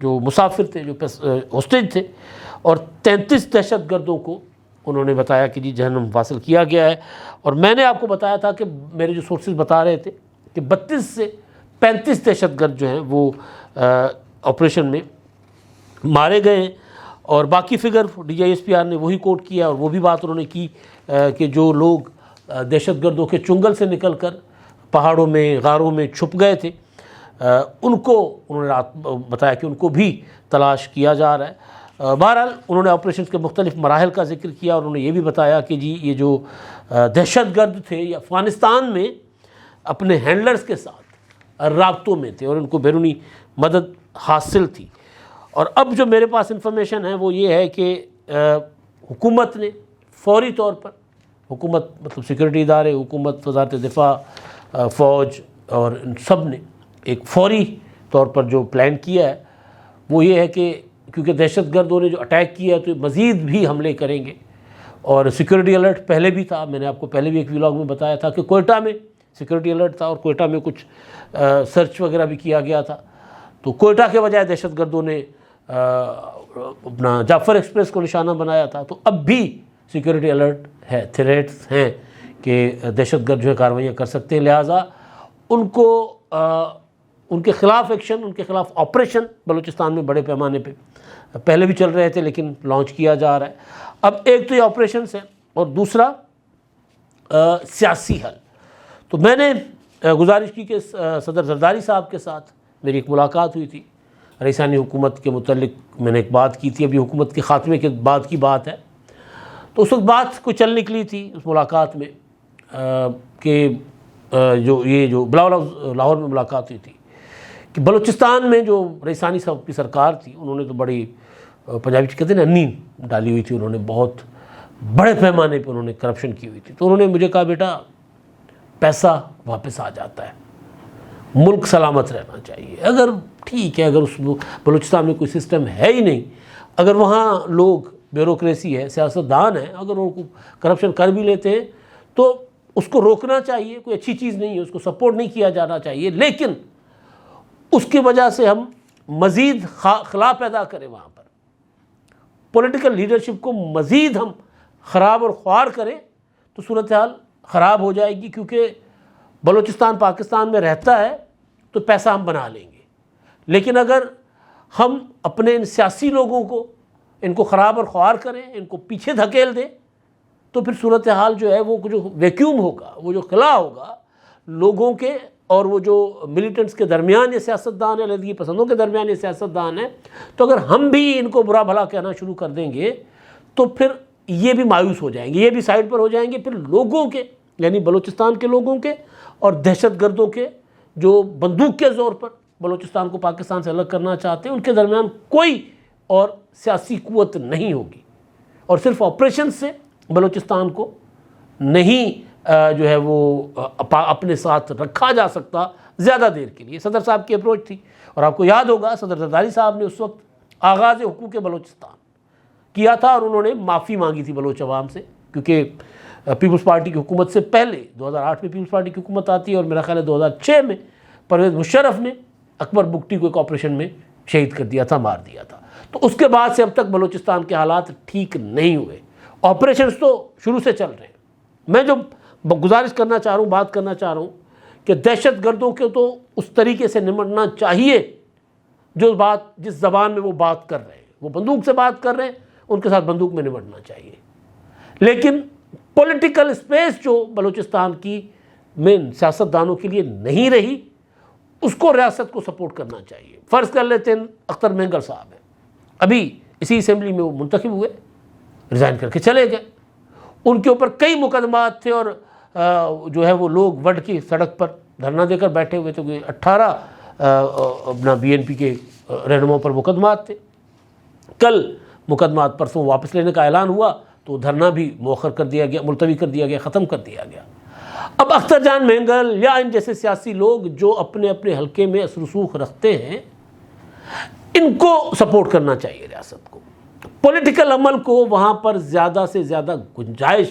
جو مسافر تھے، جو ہوسٹیج تھے، اور 33 دہشت گردوں کو انہوں نے بتایا کہ جی جہنم حاصل کیا گیا ہے۔ اور میں نے آپ کو بتایا تھا کہ میرے جو سورسز بتا رہے تھے کہ 32 سے 35 دہشت گرد جو ہیں وہ آپریشن میں مارے گئے ہیں، اور باقی فگر DGISPR نے وہی کوٹ کیا، اور وہ بھی بات انہوں نے کی کہ جو لوگ دہشت گردوں کے چنگل سے نکل کر پہاڑوں میں، غاروں میں چھپ گئے تھے، ان کو انہوں نے بتایا کہ ان کو بھی تلاش کیا جا رہا ہے۔ بہرحال انہوں نے آپریشنز کے مختلف مراحل کا ذکر کیا، اور انہوں نے یہ بھی بتایا کہ جی یہ جو دہشت گرد تھے یہ افغانستان میں اپنے ہینڈلرز کے ساتھ رابطوں میں تھے، اور ان کو بیرونی مدد حاصل تھی۔ اور اب جو میرے پاس انفارمیشن ہے وہ یہ ہے کہ حکومت نے فوری طور پر، حکومت مطلب سیکورٹی ادارے، حکومت، وزارت دفاع، فوج، اور ان سب نے ایک فوری طور پر جو پلان کیا ہے وہ یہ ہے کہ کیونکہ دہشت گردوں نے جو اٹیک کیا ہے تو مزید بھی حملے کریں گے، اور سیکورٹی الرٹ پہلے بھی تھا، میں نے آپ کو پہلے بھی ایک ویلاگ میں بتایا تھا کہ کوئٹہ میں سیکورٹی الرٹ تھا، اور کوئٹہ میں کچھ سرچ وغیرہ بھی کیا گیا تھا، تو کوئٹہ کے بجائے دہشت گردوں نے اپنا جعفر ایکسپریس کو نشانہ بنایا تھا۔ تو اب بھی سیکورٹی الرٹ ہے، تھریٹس ہیں کہ دہشت گرد جو ہے کارروائیاں کر سکتے ہیں، لہٰذا ان کو ان کے خلاف ایکشن، ان کے خلاف آپریشن بلوچستان میں بڑے پیمانے پہ پہلے بھی چل رہے تھے لیکن لانچ کیا جا رہا ہے۔ اب ایک تو یہ آپریشنس ہے، اور دوسرا سیاسی حل۔ تو میں نے گزارش کی کہ صدر زرداری صاحب کے ساتھ میری ایک ملاقات ہوئی تھی، رئیسانی حکومت کے متعلق میں نے ایک بات کی تھی، ابھی حکومت کے خاتمے کے بعد کی بات ہے، تو اس وقت بات کو چل نکلی تھی اس ملاقات میں کہ جو لاہور میں ملاقات ہوئی تھی کہ بلوچستان میں جو رئیسانی صاحب کی سرکار تھی انہوں نے تو بڑی پنجابی کہتے ہیں انی ڈالی ہوئی تھی، انہوں نے بہت بڑے پیمانے پہ انہوں نے کرپشن کی ہوئی تھی۔ تو انہوں نے مجھے کہا بیٹا پیسہ واپس آ جاتا ہے، ملک سلامت رہنا چاہیے۔ اگر ٹھیک ہے، اگر اس بلوچستان میں کوئی سسٹم ہے ہی نہیں، اگر وہاں لوگ بیوروکریسی ہے، سیاستدان ہیں، اگر وہ کرپشن کر بھی لیتے ہیں تو اس کو روکنا چاہیے، کوئی اچھی چیز نہیں ہے، اس کو سپورٹ نہیں کیا جانا چاہیے، لیکن اس کی وجہ سے ہم مزید خلا پیدا کریں، وہاں پر پولیٹیکل لیڈرشپ کو مزید ہم خراب اور خوار کریں تو صورتحال خراب ہو جائے گی، کیونکہ بلوچستان پاکستان میں رہتا ہے تو پیسہ ہم بنا لیں گے، لیکن اگر ہم اپنے ان سیاسی لوگوں کو ان کو خراب اور خوار کریں، ان کو پیچھے دھکیل دیں، تو پھر صورتحال جو ہے وہ جو ویکیوم ہوگا، وہ جو خلا ہوگا لوگوں کے اور وہ جو ملیٹنٹس کے درمیان یہ سیاستدان ہیں، علیحدگی پسندوں کے درمیان یہ سیاستدان ہیں، تو اگر ہم بھی ان کو برا بھلا کہنا شروع کر دیں گے تو پھر یہ بھی مایوس ہو جائیں گے، یہ بھی سائڈ پر ہو جائیں گے، پھر لوگوں کے یعنی بلوچستان کے لوگوں کے اور دہشت گردوں کے جو بندوق کے زور پر بلوچستان کو پاکستان سے الگ کرنا چاہتے ہیں ان کے درمیان کوئی اور سیاسی قوت نہیں ہوگی، اور صرف آپریشن سے بلوچستان کو نہیں جو ہے وہ اپنے ساتھ رکھا جا سکتا زیادہ دیر کے لیے۔ صدر صاحب کی اپروچ تھی، اور آپ کو یاد ہوگا صدر زرداری صاحب نے اس وقت آغاز حقوق بلوچستان کیا تھا، اور انہوں نے معافی مانگی تھی بلوچ عوام سے، کیونکہ پیپلز پارٹی کی حکومت سے پہلے 2008 میں پیپلز پارٹی کی حکومت آتی ہے، اور میرا خیال ہے 2006 میں پرویز مشرف نے اکبر بگٹی کو ایک آپریشن میں شہید کر دیا تھا، مار دیا تھا۔ تو اس کے بعد سے اب تک بلوچستان کے حالات ٹھیک نہیں ہوئے، آپریشنز تو شروع سے چل رہے ہیں۔ میں جو گزارش کرنا چاہ رہا ہوں، بات کرنا چاہ رہا ہوں کہ دہشت گردوں کے تو اس طریقے سے نمٹنا چاہیے جو بات جس زبان میں وہ بات کر رہے ہیں، وہ بندوق سے بات کر رہے ہیں، ان کے ساتھ بندوق میں نمٹنا چاہیے، لیکن پولیٹیکل اسپیس جو بلوچستان کی میں سیاستدانوں کے لیے نہیں رہی اس کو ریاست کو سپورٹ کرنا چاہیے۔ فرض کر لیتے ہیں اختر مینگل صاحب ہیں، ابھی اسی اسمبلی میں وہ منتخب ہوئے، ریزائن کر کے چلے گئے، ان کے اوپر کئی مقدمات تھے، اور جو ہے وہ لوگ وڈ کی سڑک پر دھرنا دے کر بیٹھے ہوئے تھے، 18 اپنا BNP کے رہنماؤں پر مقدمات تھے۔ کل مقدمات پرسوں واپس لینے کا اعلان ہوا تو دھرنا بھی مؤخر کر دیا گیا، ملتوی کر دیا گیا، ختم کر دیا گیا۔ اب اختر جان مینگل یا ان جیسے سیاسی لوگ جو اپنے اپنے حلقے میں اثر و رسوخ رکھتے ہیں، ان کو سپورٹ کرنا چاہیے ریاست کو، پولیٹیکل عمل کو وہاں پر زیادہ سے زیادہ گنجائش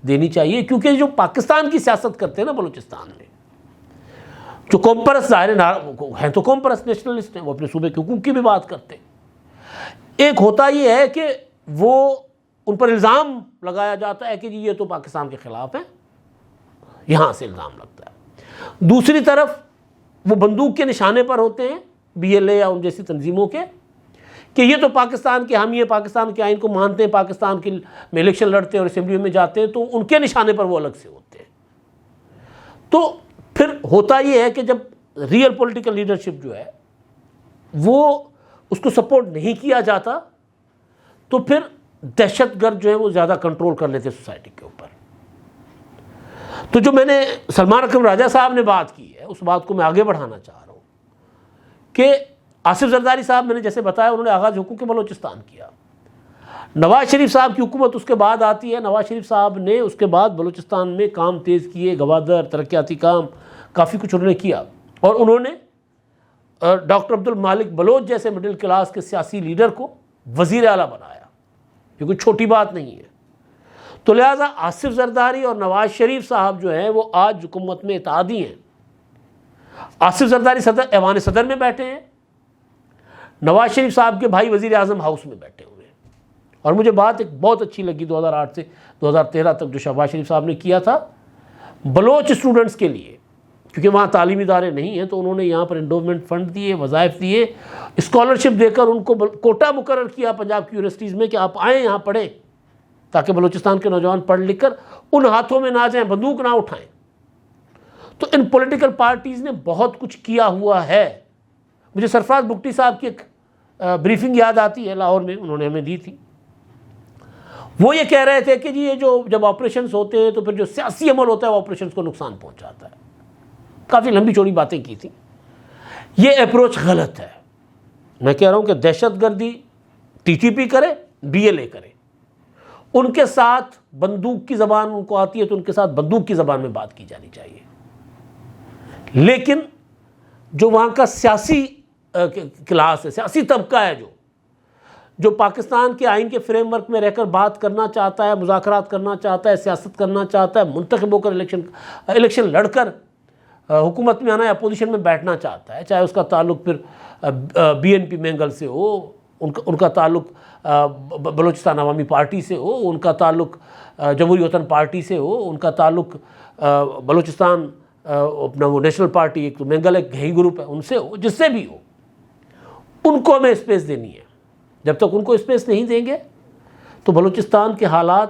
دینی چاہیے، کیونکہ جو پاکستان کی سیاست کرتے ہیں نا بلوچستان میں، جو قوم پرست ظاہر ہیں تو قوم پرست نیشنلسٹ ہیں، وہ اپنے صوبے کے حقوق کی بھی بات کرتے ہیں۔ ایک ہوتا یہ ہے کہ وہ ان پر الزام لگایا جاتا ہے کہ جی یہ تو پاکستان کے خلاف ہے، یہاں سے الزام لگتا ہے۔ دوسری طرف وہ بندوق کے نشانے پر ہوتے ہیں بی ایل اے یا ان جیسی تنظیموں کے، کہ یہ تو پاکستان کے حامی ہیں، پاکستان کے آئین کو مانتے ہیں، پاکستان کے میں الیکشن لڑتے ہیں اور اسمبلی میں جاتے ہیں، تو ان کے نشانے پر وہ الگ سے ہوتے ہیں۔ تو پھر ہوتا یہ ہے کہ جب ریئل پولیٹیکل لیڈرشپ جو ہے وہ اس کو سپورٹ نہیں کیا جاتا تو پھر دہشت گرد جو ہے وہ زیادہ کنٹرول کر لیتے سوسائٹی کے اوپر۔ تو جو میں نے سلمان اکرم راجہ صاحب نے بات کی ہے اس بات کو میں آگے بڑھانا چاہ رہا ہوں کہ آصف زرداری صاحب میں نے جیسے بتایا انہوں نے آغاز حقوق بلوچستان کیا، نواز شریف صاحب کی حکومت اس کے بعد آتی ہے، نواز شریف صاحب نے اس کے بعد بلوچستان میں کام تیز کیے، گوادر ترقیاتی کام کافی کچھ انہوں نے کیا، اور انہوں نے ڈاکٹر عبد المالک بلوچ جیسے مڈل کلاس کے سیاسی لیڈر کو وزیر اعلیٰ بنایا، یہ کوئی چھوٹی بات نہیں ہے۔ تو لہٰذا آصف زرداری اور نواز شریف صاحب جو ہیں وہ آج حکومت میں اتحادی ہیں۔ آصف زرداری ایوان صدر میں بیٹھے ہیں، نواز شریف صاحب کے بھائی وزیر اعظم ہاؤس میں بیٹھے ہوئے ہیں۔ اور مجھے بات ایک بہت اچھی لگی 2008 سے 2013 تک جو شہباز شریف صاحب نے کیا تھا بلوچ اسٹوڈنٹس کے لیے، کیونکہ وہاں تعلیمی ادارے نہیں ہیں، تو انہوں نے یہاں پر انڈومنٹ فنڈ دیے، وظائف دیے، اسکالرشپ دے کر ان کو کوٹا مقرر کیا پنجاب کی یونیورسٹیز میں کہ آپ آئیں یہاں پڑھیں، تاکہ بلوچستان کے نوجوان پڑھ لکھ کر ان ہاتھوں میں نہ جائیں، بندوق نہ اٹھائیں۔ تو ان پولیٹیکل پارٹیز نے بہت کچھ کیا ہوا ہے۔ مجھے سرفراز بگٹی صاحب کی ایک بریفنگ یاد آتی ہے، لاہور میں انہوں نے ہمیں دی تھی۔ وہ یہ کہہ رہے تھے کہ جی یہ جب آپریشنز ہوتے ہیں تو پھر جو سیاسی عمل ہوتا ہے وہ آپریشنز کو نقصان پہنچاتا ہے۔ کافی لمبی چوڑی باتیں کی تھی۔ یہ اپروچ غلط ہے۔ میں کہہ رہا ہوں کہ دہشت گردی ٹی ٹی پی کرے، بی ایل اے کرے، ان کے ساتھ بندوق کی زبان ان کو آتی ہے تو ان کے ساتھ بندوق کی زبان میں بات کی جانی چاہیے، لیکن جو وہاں کا سیاسی کلاس ہے، سیاسی طبقہ ہے جو پاکستان کے آئین کے فریم ورک میں رہ کر بات کرنا چاہتا ہے، مذاکرات کرنا چاہتا ہے، سیاست کرنا چاہتا ہے، منتخب ہو کر الیکشن لڑ کر حکومت میں آنا یا اپوزیشن میں بیٹھنا چاہتا ہے، چاہے اس کا تعلق پھر بی این پی مینگل سے ہو، ان کا تعلق بلوچستان عوامی پارٹی سے ہو، ان کا تعلق جمہوری وطن پارٹی سے ہو، ان کا تعلق بلوچستان اپنا وہ نیشنل پارٹی ایک تو مینگل ایک گہی گروپ ہے ان سے ہو، جس سے بھی ہو، ان کو ہمیں اسپیس دینی ہے۔ جب تک ان کو اسپیس نہیں دیں گے تو بلوچستان کے حالات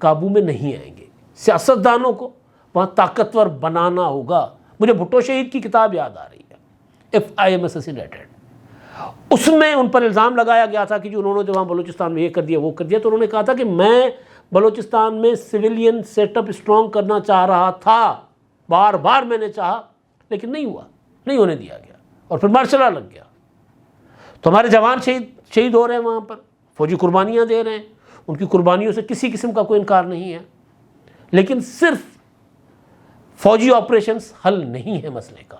قابو میں نہیں آئیں گے۔ سیاستدانوں کو وہاں طاقتور بنانا ہوگا۔ مجھے بھٹو شہید کی کتاب یاد آ رہی ہے، اف آئی ایم اسیسینیٹڈ۔ اس میں ان پر الزام لگایا گیا تھا کہ جو انہوں نے وہاں بلوچستان میں یہ کر دیا وہ کر دیا، تو انہوں نے کہا تھا کہ میں بلوچستان میں سویلین سیٹ اپ اسٹرانگ کرنا چاہ رہا تھا، بار بار میں نے چاہا لیکن نہیں ہوا، نہیں ہونے دیا گیا، اور پھر مارشل لا لگ گیا۔ تو ہمارے جوان شہید ہو رہے ہیں وہاں پر، فوجی قربانیاں دے رہے ہیں، ان کی قربانیوں سے کسی قسم کا کوئی انکار نہیں ہے، لیکن صرف فوجی آپریشنز حل نہیں ہے مسئلے کا۔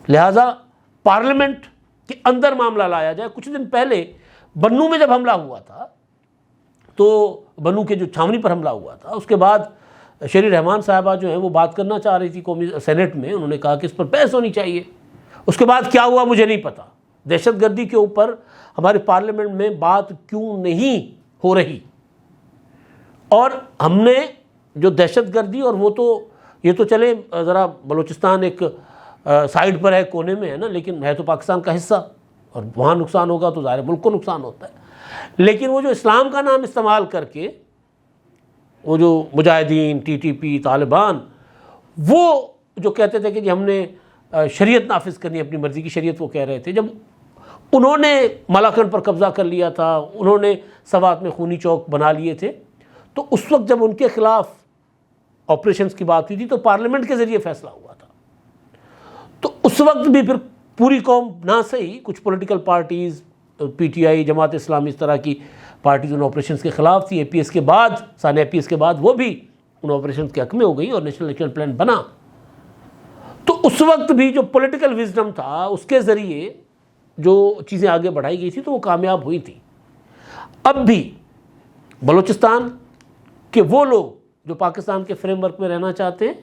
لہٰذا پارلیمنٹ کے اندر معاملہ لایا جائے۔ کچھ دن پہلے بنوں میں جب حملہ ہوا تھا، تو بنوں کے جو چھاونی پر حملہ ہوا تھا، اس کے بعد شیری رحمان صاحبہ جو ہیں وہ بات کرنا چاہ رہی تھی قومی سینیٹ میں، انہوں نے کہا کہ اس پر بحث ہونی چاہیے۔ اس کے بعد کیا ہوا مجھے نہیں پتا۔ دہشت گردی کے اوپر ہمارے پارلیمنٹ میں بات کیوں نہیں ہو رہی؟ اور ہم نے جو دہشت گردی، اور وہ تو یہ تو چلے ذرا بلوچستان ایک سائیڈ پر ہے، کونے میں ہے نا، لیکن ہے تو پاکستان کا حصہ، اور وہاں نقصان ہوگا تو ظاہر ملک کو نقصان ہوتا ہے۔ لیکن وہ جو اسلام کا نام استعمال کر کے وہ جو مجاہدین، ٹی ٹی پی، طالبان، وہ جو کہتے تھے کہ جی ہم نے شریعت نافذ کرنی، اپنی مرضی کی شریعت وہ کہہ رہے تھے، جب انہوں نے ملاکنڈ پر قبضہ کر لیا تھا، انہوں نے سوات میں خونی چوک بنا لیے تھے، تو اس وقت جب ان کے خلاف آپریشنز کی بات ہوئی تھی تو پارلیمنٹ کے ذریعے فیصلہ ہوا تھا۔ تو اس وقت بھی پھر پوری قوم نہ صحیح، کچھ political parties, P T I, Jamaat Islami, اس طرح کی پارٹیز ان آپریشنز کے خلاف تھی۔ اے پی ایس کے بعد، سال اے پی ایس کے بعد وہ بھی ان آپریشنز کے حق میں ہو گئی اور نیشنل ایکشن پلان بنا۔ تو اس وقت بھی جو پولیٹیکل وزڈم تھا، اس کے ذریعے جو چیزیں آگے بڑھائی گئی تھی تو وہ کامیاب ہوئی تھی۔ اب بھی بلوچستان کے وہ لوگ جو پاکستان کے فریم ورک میں رہنا چاہتے ہیں،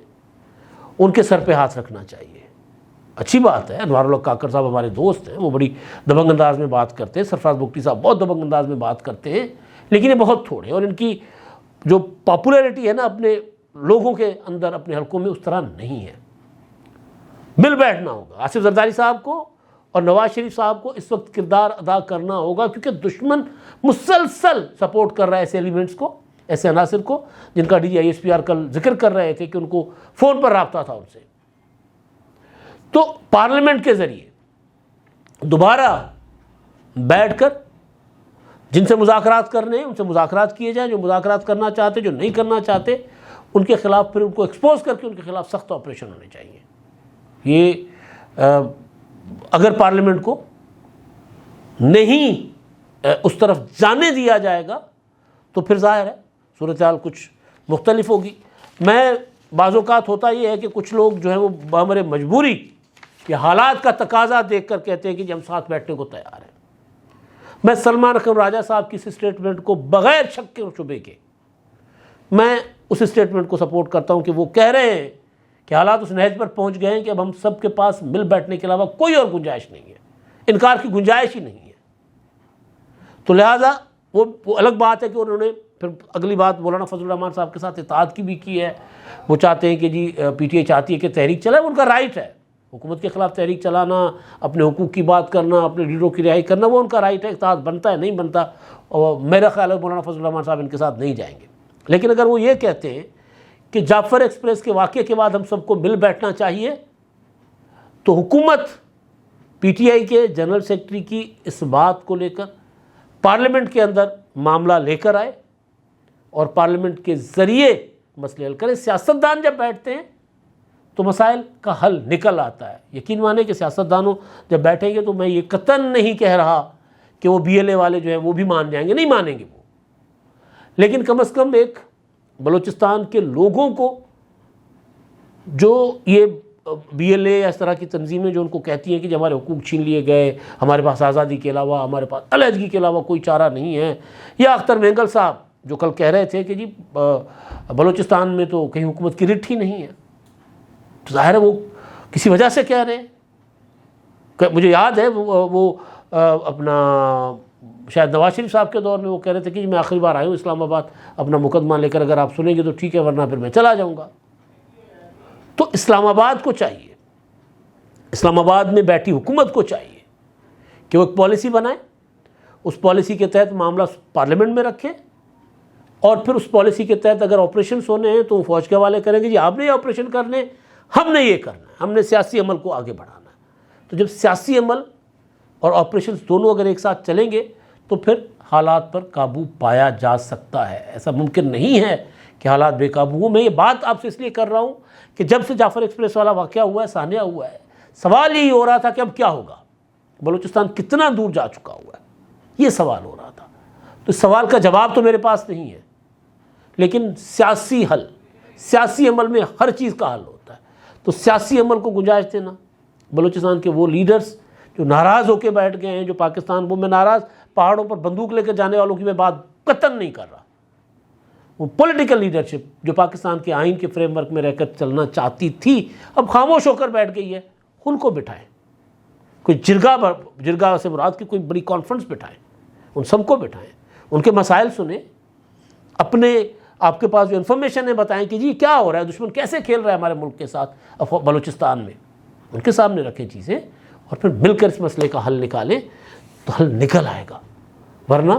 ان کے سر پہ ہاتھ رکھنا چاہیے۔ اچھی بات ہے، انوار الحق کاکڑ صاحب ہمارے دوست ہیں، وہ بڑی دبنگ انداز میں بات کرتے ہیں، سرفراز بگٹی صاحب بہت دبنگ انداز میں بات کرتے ہیں، لیکن یہ بہت تھوڑے ہیں، اور ان کی جو پاپولیرٹی ہے نا اپنے لوگوں کے اندر، اپنے حلقوں میں، اس طرح نہیں ہے۔ مل بیٹھنا ہوگا آصف زرداری صاحب کو اور نواز شریف صاحب کو، اس وقت کردار ادا کرنا ہوگا، کیونکہ دشمن مسلسل سپورٹ کر رہا ہے ایسے ایلیمنٹس کو، ایسے عناصر کو، جن کا DGI SPR کل ذکر کر رہے تھے کہ ان کو فون پر رابطہ تھا ان سے۔ تو پارلیمنٹ کے ذریعے دوبارہ بیٹھ کر جن سے مذاکرات کرنے ہیں ان سے مذاکرات کیے جائیں، جو مذاکرات کرنا چاہتے، جو نہیں کرنا چاہتے، ان کے خلاف پھر ان کو ایکسپوز کر کے ان کے خلاف سخت آپریشن ہونے چاہیے۔ یہ اگر پارلیمنٹ کو نہیں اس طرف جانے دیا جائے گا تو پھر ظاہر ہے صورتحال کچھ مختلف ہوگی۔ میں بعض اوقات ہوتا یہ ہے کہ کچھ لوگ جو ہیں وہ بامر مجبوری کہ حالات کا تقاضا دیکھ کر کہتے ہیں کہ جی ہم ساتھ بیٹھنے کو تیار ہیں۔ میں سلمان اکرم راجہ صاحب کی اس اسٹیٹمنٹ کو بغیر شک کے اور شبے کے میں اس اسٹیٹمنٹ کو سپورٹ کرتا ہوں کہ وہ کہہ رہے ہیں کہ حالات اس نہج پر پہنچ گئے ہیں کہ اب ہم سب کے پاس مل بیٹھنے کے علاوہ کوئی اور گنجائش نہیں ہے، انکار کی گنجائش ہی نہیں ہے۔ تو لہٰذا وہ الگ بات ہے کہ انہوں نے پھر اگلی بات مولانا فضل الرحمان صاحب کے ساتھ اتحاد کی بھی کی ہے۔ وہ چاہتے ہیں کہ جی PTI چاہتی ہے کہ تحریک چلائے، وہ ان کا رائٹ ہے، حکومت کے خلاف تحریک چلانا، اپنے حقوق کی بات کرنا، اپنے لیڈروں کی رہائی کرنا، وہ ان کا رائٹ ہے، اتحاد بنتا ہے نہیں بنتا، اور میرا خیال ہے مولانا فضل الرحمان صاحب ان کے ساتھ نہیں جائیں گے۔ لیکن اگر وہ یہ کہتے ہیں کہ جعفر ایکسپریس کے واقعے کے بعد ہم سب کو مل بیٹھنا چاہیے، تو حکومت PTI کے جنرل سیکرٹری کی اس بات کو لے کر پارلیمنٹ کے اندر معاملہ لے کر آئے اور پارلیمنٹ کے ذریعے مسئلے حل کرے۔ سیاستدان جب بیٹھتے ہیں تو مسائل کا حل نکل آتا ہے۔ یقین مانیں کہ سیاستدانوں جب بیٹھیں گے تو میں یہ قطعاً نہیں کہہ رہا کہ وہ BLA والے جو ہیں وہ بھی مان جائیں گے، نہیں مانیں گے وہ، لیکن کم از کم ایک بلوچستان کے لوگوں کو جو یہ BLA یا اس طرح کی تنظیمیں جو ان کو کہتی ہیں کہ ہمارے حقوق چھین لیے گئے، ہمارے پاس آزادی کے علاوہ، ہمارے پاس علیحدگی کے علاوہ کوئی چارہ نہیں ہے، یا اختر مینگل صاحب جو کل کہہ رہے تھے کہ جی بلوچستان میں تو کہیں حکومت کی رٹ ہی نہیں ہے، تو ظاہر ہے وہ کسی وجہ سے کہہ رہے ہیں۔ مجھے یاد ہے وہ اپنا شاید نواز شریف صاحب کے دور میں وہ کہہ رہے تھے کہ جی میں آخری بار آیا ہوں اسلام آباد اپنا مقدمہ لے کر، اگر آپ سنیں گے تو ٹھیک ہے ورنہ پھر میں چلا جاؤں گا۔ تو اسلام آباد کو چاہیے، اسلام آباد میں بیٹھی حکومت کو چاہیے کہ وہ ایک پالیسی بنائے، اس پالیسی کے تحت معاملہ پارلیمنٹ میں رکھے، اور پھر اس پالیسی کے تحت اگر آپریشنز ہونے ہیں تو وہ فوج کے حوالے کریں گے، جی آپ نے یہ آپریشن کرنے، ہم نے یہ کرنا ہے، ہم نے سیاسی عمل کو آگے بڑھانا ہے۔ تو جب سیاسی عمل اور آپریشنز دونوں اگر ایک ساتھ چلیں گے تو پھر حالات پر قابو پایا جا سکتا ہے۔ ایسا ممکن نہیں ہے کہ حالات بے قابو ہوں۔ میں یہ بات آپ سے اس لیے کر رہا ہوں کہ جب سے جعفر ایکسپریس والا واقعہ ہوا ہے، سانحہ ہوا ہے، سوال یہی ہو رہا تھا کہ اب کیا ہوگا، بلوچستان کتنا دور جا چکا ہوا ہے، یہ سوال ہو رہا تھا۔ تو اس سوال کا جواب تو میرے پاس نہیں ہے، لیکن سیاسی حل، سیاسی عمل میں ہر چیز کا حل ہوتا ہے۔ تو سیاسی عمل کو گنجائش دینا، بلوچستان کے وہ لیڈرز جو ناراض ہو کے بیٹھ گئے ہیں، جو پاکستان وہ میں ناراض پہاڑوں پر بندوق لے کر جانے والوں کی میں بات قطعاً نہیں کر رہا، وہ پولیٹیکل لیڈرشپ جو پاکستان کے آئین کے فریم ورک میں رہ کر چلنا چاہتی تھی، اب خاموش ہو کر بیٹھ گئی ہے، ان کو بٹھائیں، کوئی جرگا سے مراد کی کوئی بڑی کانفرنس بٹھائیں، ان سب کو بٹھائیں، ان کے مسائل سنیں، اپنے آپ کے پاس جو انفارمیشن ہے بتائیں کہ جی کیا ہو رہا ہے، دشمن کیسے کھیل رہا ہے ہمارے ملک کے ساتھ بلوچستان میں، ان کے سامنے رکھیں چیزیں، اور پھر مل کر اس مسئلے کا حل نکالیں تو حل نکل آئے گا۔ ورنہ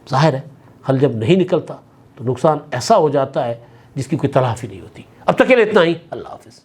ظاہر ہے حل جب نہیں نکلتا تو نقصان ایسا ہو جاتا ہے جس کی کوئی تلافی نہیں ہوتی۔ اب تک کے لیے اتنا ہی، اللہ حافظ۔